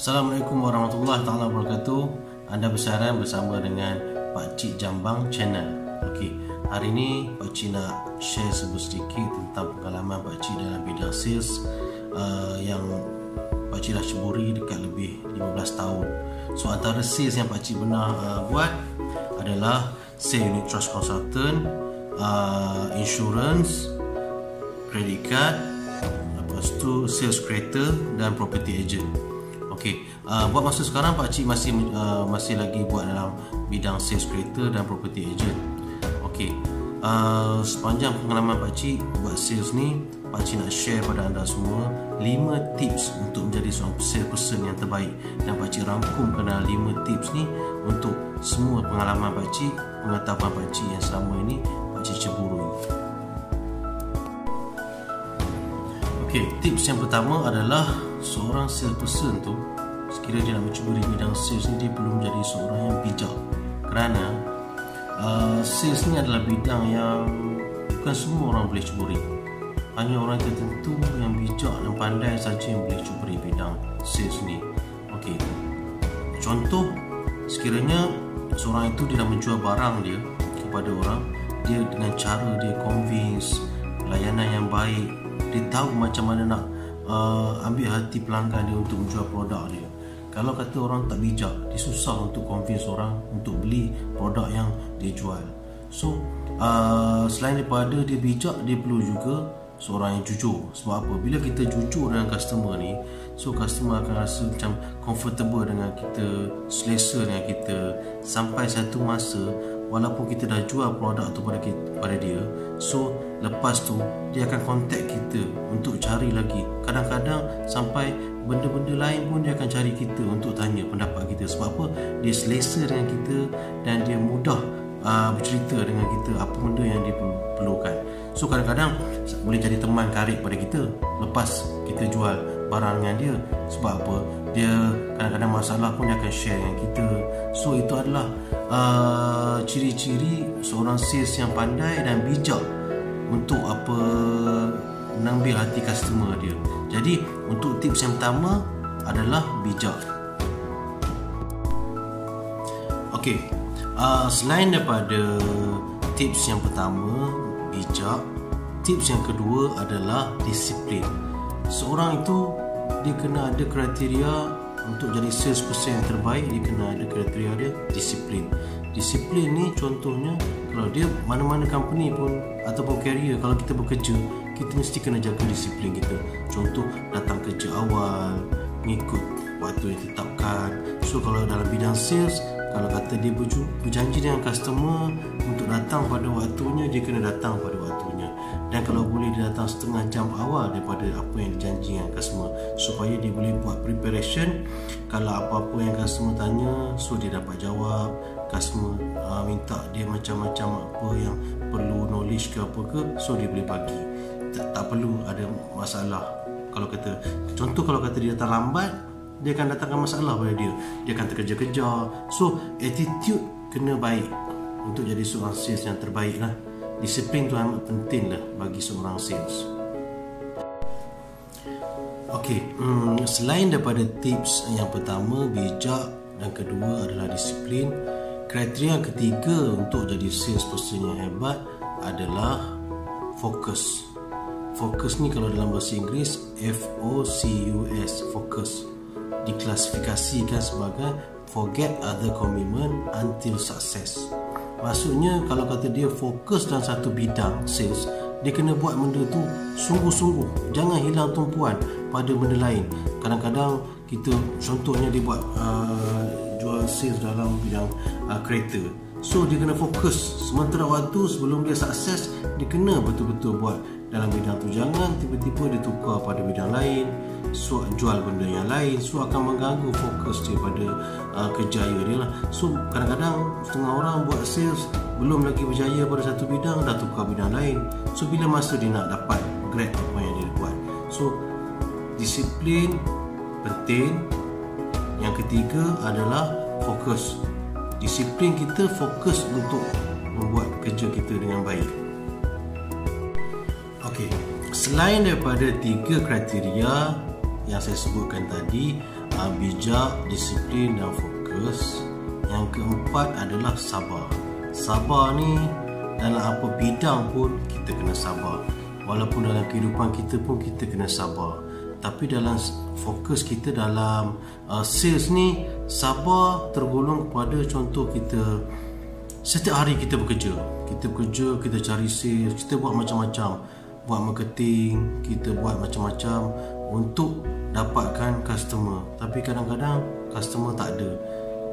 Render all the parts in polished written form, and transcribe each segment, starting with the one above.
Assalamualaikum warahmatullahi taala wabarakatuh. Anda bersiaran bersama dengan Pak Cik Jambang Channel. Okey, hari ini Pak Cik nak share sedikit tentang pengalaman Pak Cik dalam bidang sales yang Pak Cik dah ceburi dekat lebih 15 tahun. So antara sales yang Pak Cik pernah buat adalah sales unit trust consultant, insurance, credit card, lepas tu sales creator dan property agent. Okey, buat masa sekarang Pak Cik masih lagi buat dalam bidang sales creator dan property agent. Okey, sepanjang pengalaman Pak Cik buat sales ni, Pak Cik nak share pada anda semua 5 tips untuk menjadi seorang salesperson yang terbaik, dan Pak Cik rangkumkan dalam 5 tips ni untuk semua pengalaman Pak Cik, pengetahuan Pak Cik yang selama ini Pak Cik ceburu. Okey, tips yang pertama adalah seorang salesperson tu, sekiranya dia nak mencuburi bidang sales ni, dia perlu menjadi seorang yang bijak. Kerana sales ni adalah bidang yang bukan semua orang boleh cuburi. Hanya orang tertentu yang bijak dan pandai saja yang boleh cuburi bidang sales ni. Okey, contoh, sekiranya seorang itu dia nak menjual barang dia kepada orang, dia dengan cara dia convince, layanan yang baik, dia tahu macam mana nak ambil hati pelanggan dia untuk menjual produk dia. Kalau kata orang tak bijak, dia susah untuk convince orang untuk beli produk yang dia jual. So selain daripada dia bijak, dia perlu juga seorang yang jujur. Sebab apa? Bila kita jujur dengan customer ni, so customer akan rasa macam comfortable dengan kita, selesa dengan kita, sampai satu masa walaupun kita dah jual produk tu pada dia, so lepas tu dia akan contact kita untuk cari lagi. Kadang-kadang sampai benda-benda lain pun dia akan cari kita untuk tanya pendapat kita. Sebab apa? Dia selesa dengan kita dan dia mudah bercerita dengan kita apa benda yang dia perlukan. So kadang-kadang boleh jadi teman karib pada kita lepas kita jual barang dengan dia. Sebab apa? Dia kadang-kadang masalah pun dia akan share dengan kita. So itu adalah ciri-ciri seorang sales yang pandai dan bijak untuk mengambil hati customer dia. Jadi untuk tips yang pertama adalah bijak. Okey, selain daripada tips yang pertama bijak, tips yang kedua adalah disiplin. Seorang itu dia kena ada kriteria untuk jadi salesperson yang terbaik. Dia kena ada kriteria dia disiplin. Disiplin ni contohnya, kalau dia mana-mana company pun ataupun career, kalau kita bekerja, kita mesti kena jaga disiplin kita. Contoh, datang kerja awal, mengikut waktu yang ditetapkan. So kalau dalam bidang sales, kalau kata dia berjanji dengan customer untuk datang pada waktunya, dia kena datang pada waktunya. Dan kalau boleh dia datang setengah jam awal daripada apa yang dijanji dengan customer, supaya dia boleh buat preparation. Kalau apa-apa yang customer tanya, so dia dapat jawab. Customer minta dia macam-macam apa yang perlu knowledge ke apa ke, so dia boleh bagi. Tak perlu ada masalah. Kalau kata contoh, kalau kata dia datang lambat, dia akan datangkan masalah pada dia. Dia akan terkejar-kejar. So attitude kena baik untuk jadi seorang sales yang terbaik lah. Disiplin tu amat penting lah bagi seorang sales. Okey, selain daripada tips yang pertama bijak dan kedua adalah disiplin, kriteria yang ketiga untuk jadi salesperson yang hebat adalah fokus. Fokus ni kalau dalam bahasa Inggeris FOCUS, fokus, diklasifikasikan sebagai forget other commitment until success. Maksudnya kalau kata dia fokus dalam satu bidang sales, dia kena buat benda tu sungguh-sungguh, jangan hilang tumpuan pada benda lain. Kadang-kadang kita, contohnya dia buat jual sales dalam bidang kereta, so dia kena fokus. Sementara waktu sebelum dia sukses, dia kena betul-betul buat dalam bidang tu. Jangan tiba-tiba dia tukar pada bidang lain, so jual benda yang lain, so akan mengganggu fokus dia pada kerjaya dia lah. So kadang-kadang setengah orang buat sales belum lagi berjaya pada satu bidang, dah tukar bidang lain. So bila masa dia nak dapat grab apa yang dia buat. So disiplin penting. Yang ketiga adalah fokus. Disiplin kita fokus untuk membuat kerja kita dengan baik. Okey, selain daripada 3 kriteria yang saya sebutkan tadi, bijak, disiplin dan fokus. Yang keempat adalah sabar. Sabar ni dalam apa bidang pun kita kena sabar. Walaupun dalam kehidupan kita pun kita kena sabar. Tapi dalam fokus kita dalam sales ni, sabar tergolong kepada contoh kita setiap hari kita bekerja. Kita bekerja, kita cari sales, kita buat macam-macam. Buat marketing, kita buat macam-macam untuk dapatkan customer. Tapi kadang-kadang customer tak ada.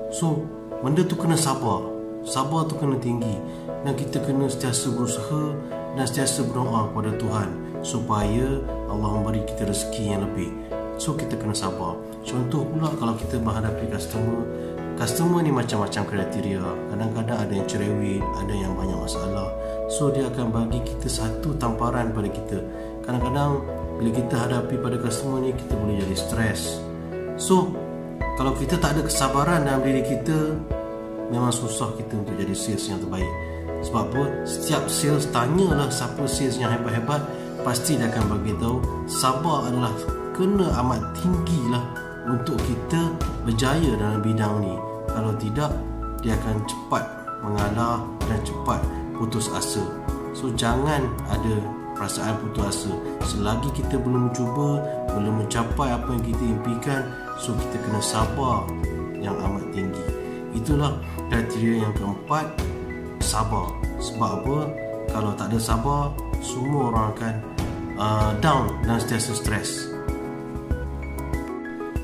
So, benda tu kena sabar. Sabar tu kena tinggi. Dan kita kena sentiasa berusaha dan sentiasa berdoa kepada Tuhan supaya Allah memberi kita rezeki yang lebih. So, kita kena sabar. Contoh pula kalau kita menghadapi customer ni macam-macam kriteria. Kadang-kadang ada yang cerewet, ada yang banyak masalah. So dia akan bagi kita satu tamparan pada kita. Kadang-kadang bila kita hadapi pada customer ni, kita boleh jadi stres. So kalau kita tak ada kesabaran dalam diri kita, memang susah kita untuk jadi sales yang terbaik. Sebab apa? Setiap sales, tanyalah siapa sales yang hebat-hebat, pasti dia akan bagi tahu sabar adalah kena amat tinggi lah untuk kita berjaya dalam bidang ni. Kalau tidak, dia akan cepat mengalah dan cepat putus asa. So jangan ada perasaan putus asa. Selagi kita belum cuba, belum mencapai apa yang kita impikan, so kita kena sabar yang amat tinggi. Itulah kriteria yang keempat, sabar. Sebab apa? Kalau tak ada sabar, semua orang akan down dan sentiasa stres.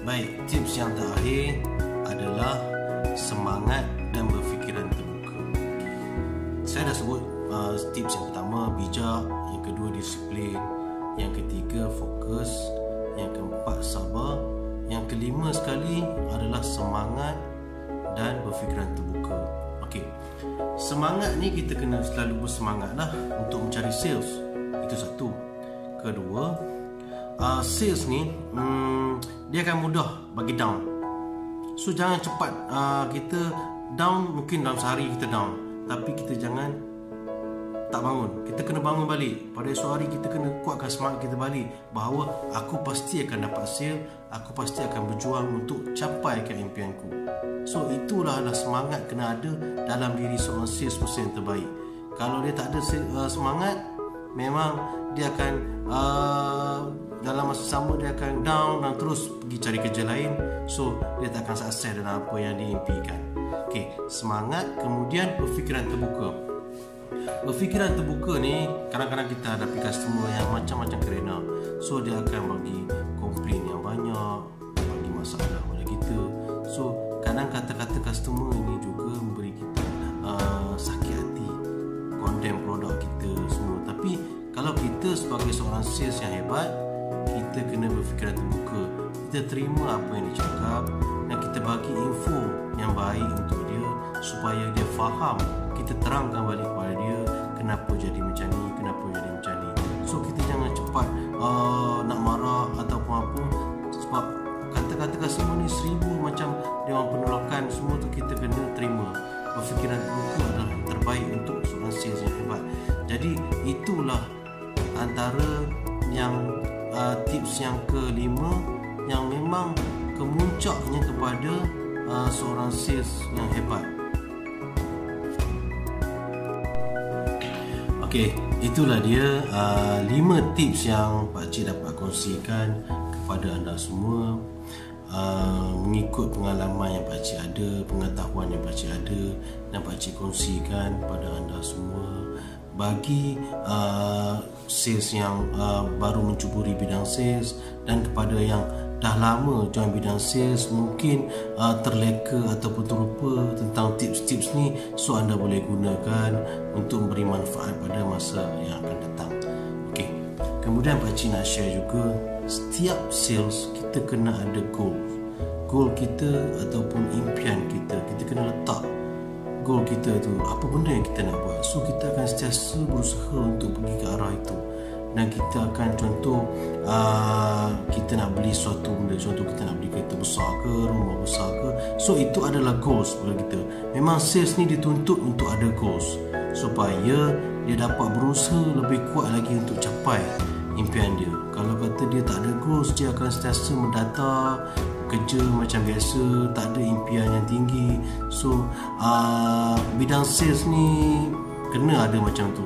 Baik, tips yang terakhir adalah semangat dan berfikiran terbuka. Saya dah sebut tips yang pertama bijak, yang kedua disiplin, yang ketiga fokus, yang keempat sabar, yang kelima sekali adalah semangat dan berfikiran terbuka. Okey. Semangat ni kita kena selalu bersemangatlah untuk mencari sales. Itu satu. Kedua, sales ni dia akan mudah bagi down. So jangan cepat kita down. Mungkin dalam sehari kita down, tapi kita jangan tak bangun. Kita kena bangun balik. Pada esok hari kita kena kuatkan semangat kita balik, bahawa aku pasti akan dapat sale, aku pasti akan berjuang untuk capaikan impianku. So itulah semangat kena ada dalam diri seorang salesperson yang terbaik. Kalau dia tak ada semangat, memang dia akan dalam masa sama dia akan down dan terus pergi cari kerja lain. So dia tak akan sukses dalam apa yang dia impikan. Okey, semangat, kemudian berfikiran terbuka. Berfikiran terbuka ni kadang-kadang kita hadapi customer yang macam-macam kerana. So dia akan bagi komplain yang banyak, bagi masalah pada kita. So kadang kata-kata customer ini juga memberi kita sakit hati, condemn produk kita semua. Tapi kalau kita sebagai seorang sales yang hebat, kita kena berfikiran terbuka. Kita terima apa yang dia cakap dan kita bagi info yang baik untuk dia supaya dia faham. Kita terangkan balik kepada dia kenapa jadi macam ni, kenapa jadi macam ni. So kita jangan cepat nak marah ataupun apa. Sebab kata-kata semua ni 1000 macam dia orang penolakan, semua tu kita kena terima. Berfikiran terbuka adalah yang terbaik untuk seorang sales yang hebat. Jadi itulah antara yang tips yang kelima yang memang kemuncaknya kepada seorang sales yang hebat. Okey, itulah dia 5 tips yang Pakcik dapat kongsikan kepada anda semua, mengikut pengalaman yang Pakcik ada, pengetahuan yang Pakcik ada, dan Pakcik kongsikan kepada anda semua. Bagi sales yang baru mencuburi bidang sales, dan kepada yang dah lama join bidang sales, mungkin terleka ataupun terlupa tentang tips-tips ni, so anda boleh gunakan untuk memberi manfaat pada masa yang akan datang. Okey. Kemudian Pakcik nak share juga, setiap sales kita kena ada goal kita ataupun impian kita. Kita kena letak goal kita tu, apa benda yang kita nak buat. So kita akan sentiasa berusaha untuk pergi ke arah itu. Dan kita akan contoh kita nak beli suatu benda, contoh kita nak beli kereta besar ke, rumah besar ke. So itu adalah goals pada kita. Memang sales ni dituntut untuk ada goals supaya dia dapat berusaha lebih kuat lagi untuk capai impian dia. Kalau kata dia tak ada goals, dia akan sentiasa mendata, kerja macam biasa, tak ada impian yang tinggi. So bidang sales ni kena ada macam tu.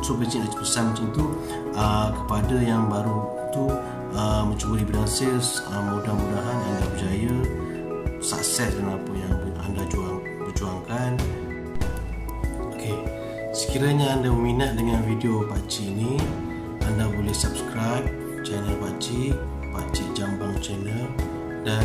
So Encik nak pesan macam tu kepada yang baru tu mencuba di bidang sales. Mudah-mudahan anda berjaya, sukses dengan apa yang anda perjuangkan. Okay, sekiranya anda berminat dengan video Pakcik ni, anda boleh subscribe channel Pakcik Jambang Channel, dan